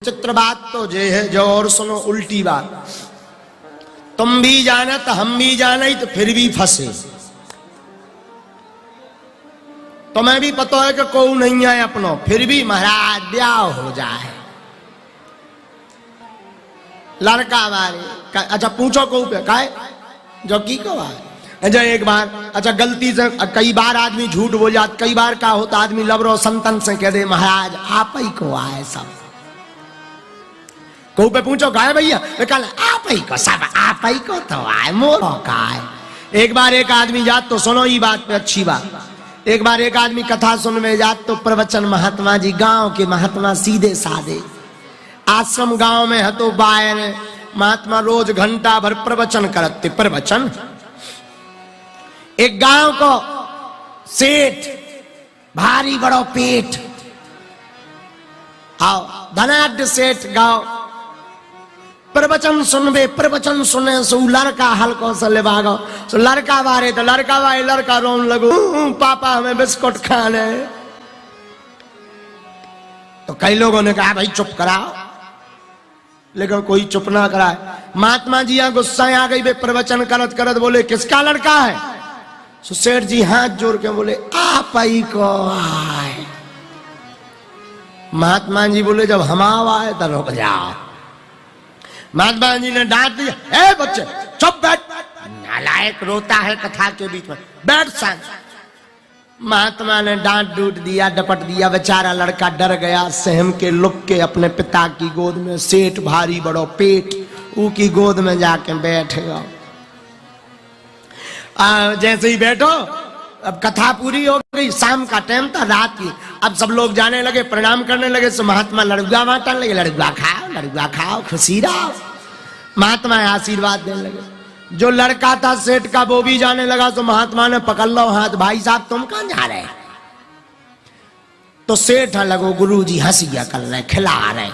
चित्र बात तो जे है जो, और सुनो उल्टी बात। तुम भी जाना तो हम भी जाना ही, तो फिर भी फंसे। तुम्हें भी पता है कि कोई नहीं है अपनो, फिर भी महाराज ब्याह हो जाए। लड़का वाले अच्छा पूछो को पे काहे जो की को आए। अच्छा एक बार अच्छा गलती से कई बार आदमी झूठ बोल जाता, कई बार का होता आदमी लबरो संतन से कह दे महाराज आप ही को आए सब। को पे पूछो गाय भैया, कल आप ही को सब आप ही को तो आए मोरो का आए। एक बार एक आदमी जात तो सुनो ये बात पे अच्छी बात। एक बार एक आदमी कथा सुन में जात तो प्रवचन महात्मा जी गांव के महात्मा सीधे साधे आश्रम गांव में है तो बायर महात्मा रोज घंटा भर प्रवचन करते। प्रवचन एक गांव को सेठ भारी बड़ो पेट आओ धनाढ़ सेठ गांव प्रवचन सुनबे। प्रवचन सुने सो लड़का हल्को से ले भागो सो लड़का बारे तो लड़का भाई लड़का रोन लगो पापा हमें बिस्कुट खाने। तो कई लोगों ने कहा भाई चुप कराओ, लेकिन कोई चुप ना कराए। महात्मा जी यहाँ गुस्सा आ गई, वे प्रवचन करत करत बोले किसका लड़का है। सो सेठ जी हाथ जोड़ के बोले आप ही को आए। महात्मा जी बोले जब हम आए तो रुक जाओ। महात्मा जी ने डांट दिया, ए बच्चे चुप बैठ, नालायक रोता है कथा के बीच में, बैठ शांत। महात्मा ने डांट डूट दिया, डपट दिया। बेचारा लड़का डर गया, सहम के लुक के अपने पिता की गोद में, सेठ भारी बड़ो पेट ऊ की गोद में जाके बैठ गया। जैसे ही बैठो अब कथा पूरी हो गई, शाम का टाइम था रात की। अब सब लोग जाने लगे, प्रणाम करने लगे। सो महात्मा लड़ुआ बांटने लगे, लड़ुआ खाओ खुशी रहो। महात्मा आशीर्वाद देने लगे। जो लड़का था सेठ का वो भी जाने लगा। तो महात्मा ने पकड़ लो हाथ, भाई साहब तुम कहां जा रहे। तो सेठ लगो गुरुजी हंसिया कर रहे खिला रहे।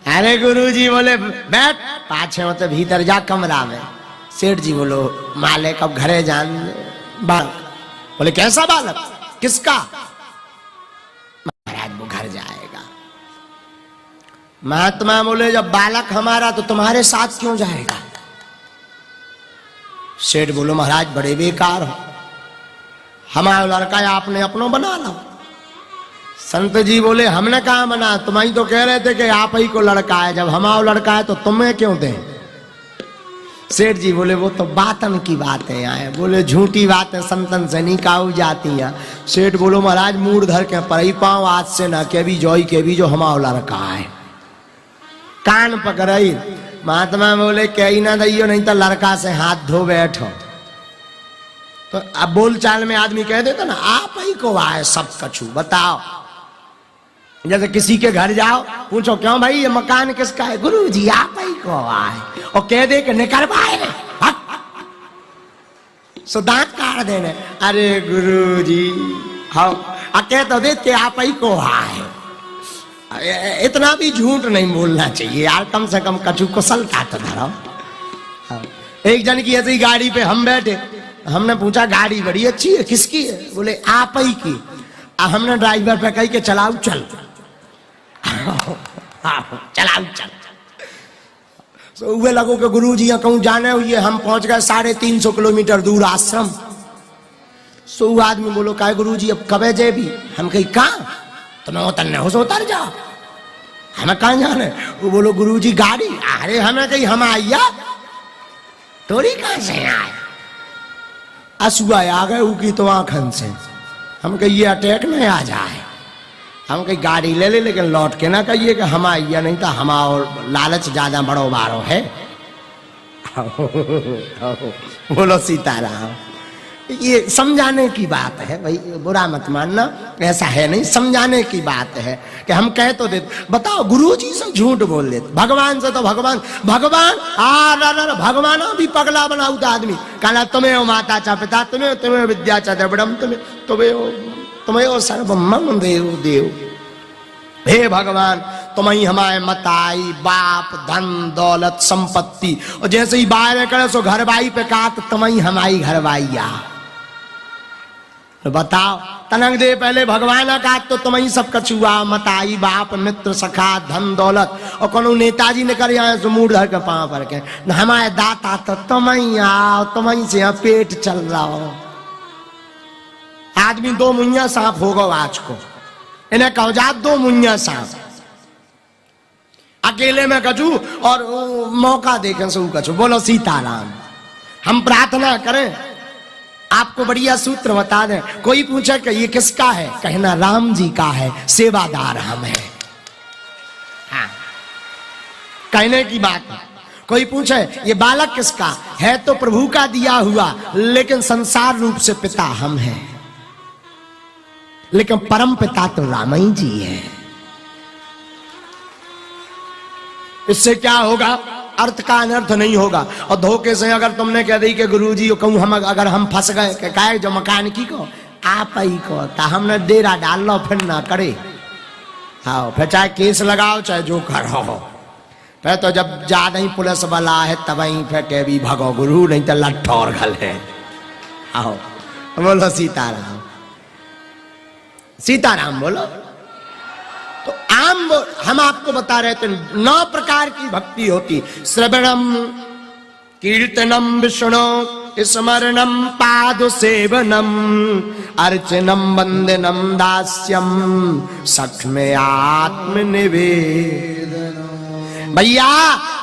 अरे गुरुजी बोले बैठ पाछे होते भीतर जा कमरा में। सेठ जी बोलो मालिक अब घरे जान। बालक बोले कैसा बालक किसका। महाराज वो घर जाएगा। महात्मा बोले जब बालक हमारा तो तुम्हारे साथ क्यों जाएगा। सेठ बोलो महाराज बड़े बेकार हो, हमारा लड़का आपने अपनों बना लो। संत जी बोले हमने कहा बना, तुम ही तो कह रहे थे कि आप ही को लड़का है, जब हमारा लड़का है तो तुम्हें क्यों दें। सेठ जी बोले वो तो बातन की बातें आए, बोले झूठी बातें संतन से नहीं काऊ जाती हैं। सेठ बोलो महाराज मूड धर के पर ही पाओ आज से ना के भी जोई के भी जो हमारा लड़का है। कान पकड़ई। महात्मा बोले कही ना दैयो नहीं तो लड़का से हाथ धो बैठो। तो अब बोल चाल में आदमी कह देता ना आप ही को आए सब कछु बताओ। जैसे किसी के घर जाओ पूछो क्यों भाई ये मकान किसका है, गुरुजी आप ही को आए। और कह दे कि निकर पाए सो दांत काट देने, अरे गुरुजी हाँ कह तो दे के आप ही को आए। इतना भी झूठ नहीं बोलना चाहिए यार, कम से कम कछु कुशलता तो धरो। एक जन की ऐसी गाड़ी पे हम बैठे, हमने पूछा गाड़ी बड़ी अच्छी है किसकी है, बोले आप ही की। हमने ड्राइवर पे कही के चलाओ चल चलाओ चल। तो वे लगो कि गुरुजी यहाँ कहूँ जाने हुए, हम पहुंच गए 350 किलोमीटर दूर आश्रम। सो आदमी बोलो का गुरुजी अब कबे जे भी। हम कही कहाँ, तुम्हें उतरने हो सो उतर जाओ, हमें कहाँ जाने। वो बोलो गुरुजी गाड़ी। अरे हमें कही हम आइया थोड़ी कहां से आए, असुआ आ गए उकी तो आंखन से। हम कही ये अटैक में आ जाए। हम कही गाड़ी ले ले, लेकिन लौट के ना कहिए कि हम आइया नहीं तो हम और लालच ज्यादा बड़ो बारो है। बोलो सीताराम। ये समझाने की बात है भाई, बुरा मत मानना, ऐसा है नहीं, समझाने की बात है कि हम कह तो देते। बताओ गुरुजी से झूठ बोल देते, भगवान से तो भगवान भगवान भी पगला बनाऊता आदमी। कहना तुम्हें हो माता चा पिता, तुम्हें विद्या चा द्रविड़म, तुम्हें हो सर्वमं देव देव। हे भगवान तुम ही हमारे मताई बाप धन दौलत संपत्ति। और जैसे ही बाहर करे सो घर बाई पे का, तो तुम ही हमारी घर बाइया। बताओ तनक दे पहले भगवान का तो तुम ही सब कछुआ मताई बाप मित्र सखा धन दौलत और कोनो नेताजी ने कर यहाँ से मूड धर के पाँव पर के हमारे दाता तो तुम ही आओ तुम ही से पेट चल रहा हो। आदमी दो मुइया सांप होगा आज को इन्हें कहो जा दो मुइया सांप अकेले में कछू और मौका देखे सो कछू। बोलो सीताराम। हम प्रार्थना करें आपको बढ़िया सूत्र बता दें। कोई पूछे कि ये किसका है, कहना राम जी का है, सेवादार हम है। हाँ, कहने की बात है। कोई पूछे ये बालक किसका है, तो प्रभु का दिया हुआ, लेकिन संसार रूप से पिता हम हैं, लेकिन परम पिता तो राम ही जी है। इससे क्या होगा, अर्थ का अनर्थ नहीं होगा। और धोखे से अगर तुमने कह दी कि गुरुजी कहूं हम अगर हम फंस गए कि काहे जो मकान की को आप ही को ता हमने डेरा डाल लो फिर ना करे। हाँ, फिर चाहे केस लगाओ चाहे जो करो, फिर तो जब ज्यादा ही पुलिस वाला है तब ही फिर के भी भगो गुरु, नहीं तो लट्ठौर घल है। आओ बोलो सीताराम। सीताराम बोलो। तो आम हम आपको बता रहे थे 9 प्रकार की भक्ति होती। श्रवणम कीर्तनम विष्णु स्मरणम पाद सेवनम अर्चनम वंदनम दास्यम सख्मे आत्मनिवेदन। भैया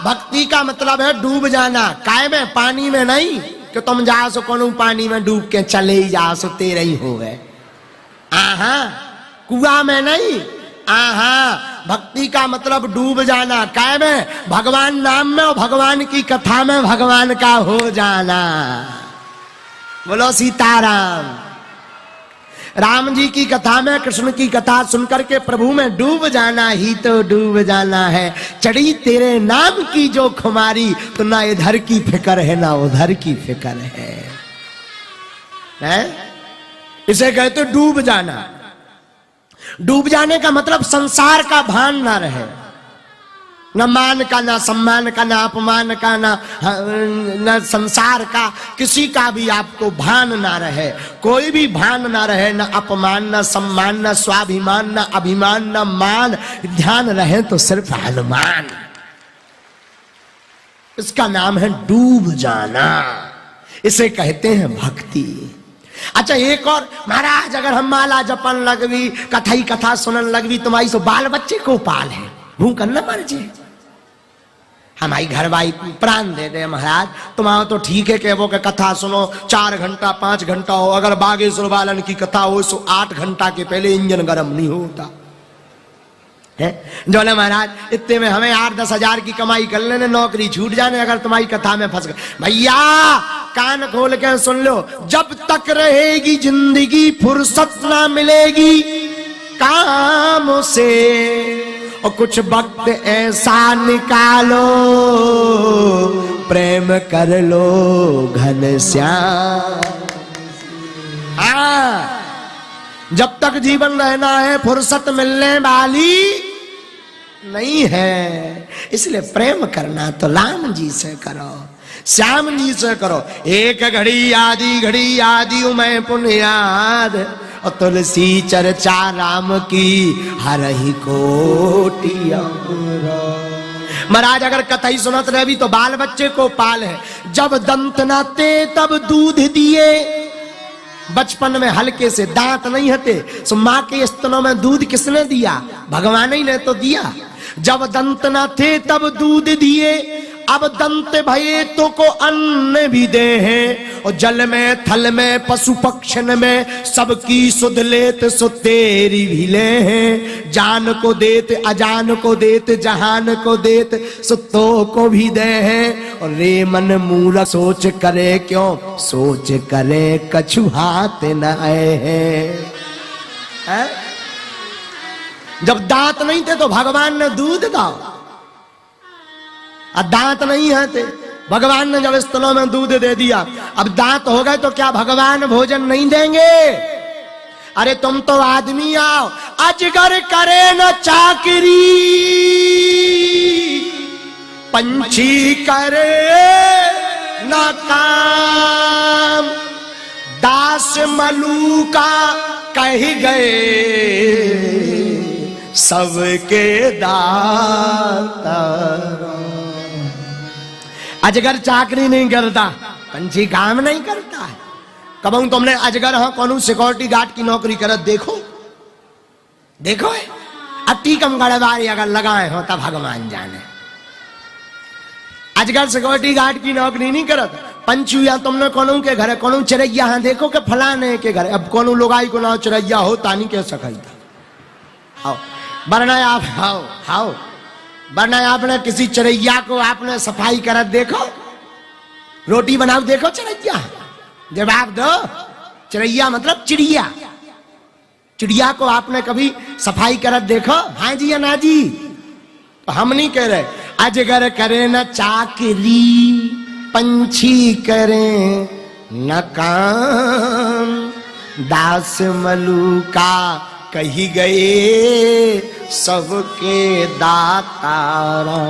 भक्ति का मतलब है डूब जाना। काय में, पानी में नहीं कि तुम जा सो कोनो पानी में डूब के चले ही जा सो तेरे ही हो गए। आहा, कुआं में नहीं। आहा, भक्ति का मतलब डूब जाना। काय में, भगवान नाम में और भगवान की कथा में भगवान का हो जाना। बोलो सीताराम। राम जी की कथा में, कृष्ण की कथा सुनकर के प्रभु में डूब जाना ही तो डूब जाना है। चढ़ी तेरे नाम की जो खुमारी, तो ना इधर की फिक्र है ना उधर की फिक्र है? इसे कहते डूब जाना। डूब जाने का मतलब संसार का भान ना रहे, न मान का, ना सम्मान का, ना अपमान का, न संसार का किसी का भी आपको भान ना रहे। कोई भी भान ना रहे, न अपमान, न सम्मान, न स्वाभिमान, न अभिमान, न मान। ध्यान रहे तो सिर्फ हनुमान। इसका नाम है डूब जाना। इसे कहते हैं भक्ति। अच्छा एक और, महाराज अगर हम माला जपन लगवी, कथई कथा सुनन लगवी, तुम्हारी सो बाल बच्चे को पाल है, भूखन न मर जे। हमारी घर भाई प्राण दे दे महाराज, तुम्हारा तो ठीक है कि वो के कथा सुनो 4 घंटा 5 घंटा हो, अगर बागेश्वर वालन की कथा हो सो 8 घंटा के पहले इंजन गर्म नहीं होता है। जो ना महाराज इतने में हमें 8-10 हजार की कमाई कर लेने, नौकरी छूट जाने, अगर तुम्हारी कथा में फंस गए। भैया कान खोल के सुन लो, जब तक रहेगी जिंदगी फुर्सत ना मिलेगी काम से, और कुछ वक्त ऐसा निकालो प्रेम कर लो घनश्याम। हाँ, जब तक जीवन रहना है फुर्सत मिलने वाली नहीं है, इसलिए प्रेम करना तो राम जी से करो, श्याम जी से करो। एक घड़ी आदि मैं पुण्याद, और तुलसी चर्चा राम की हरहि कोटि अमर। महाराज अगर कथई सुनत रहे भी तो बाल बच्चे को पाल है। जब दंत न थे तब दूध दिए, बचपन में हल्के से दांत नहीं हते, सो माँ के स्तनों में दूध किसने दिया? भगवान ही ने तो दिया। जब दंत न थे तब दूध दिए, अब दंत भये तो को अन्न भी दे हैं, और जल में थल में पशु पक्षन में सबकी सुध लेत सो तेरी भी ले हैं। जान को देत अजान को देत, जहान को देत सो तो को भी दे हैं। और रे मन मूर्ख सोच करे क्यों, सोच करे कछु हाथ न आए हैं। जब दांत नहीं थे तो भगवान ने दूध दाओ, अब दांत नहीं है थे, भगवान ने जब स्तनों में दूध दे दिया। अब दांत हो गए तो क्या भगवान भोजन नहीं देंगे? अरे तुम तो आदमी आओ, अजगर करे न चाकरी, पंछी करे न काम, दास मलूका कह गए सबके दाता। अजगर चाकरी नहीं करता, पंछी काम नहीं करता है। कबू तुमने अजगर हाँ कौन सिक्योरिटी गार्ड की नौकरी करत देखो देखो अति कम गड़बारी अगर लगाए हो तब भगवान जाने। अजगर सिक्योरिटी गार्ड की नौकरी नहीं करत। पंछी या तुमने कौन के घर कौन चिड़ैया हाँ देखो के फलाने के घर, अब कौन लोगाई को नाम चिड़ैया हो तानी कह सकता। आओ वरना आप आओ आओ वरना आपने किसी चिड़ैया को आपने सफाई करत देखो, रोटी बनाओ देखो चिड़ैया, जवाब दो। चिड़ैया मतलब चिड़िया, चिड़िया को आपने कभी सफाई करत देखो? हाँ जी या ना जी? तो हम नहीं कह रहे। अजगर करे न चाकरी, पंछी करे न काम, दास मलूका कही गए सबके दातारा।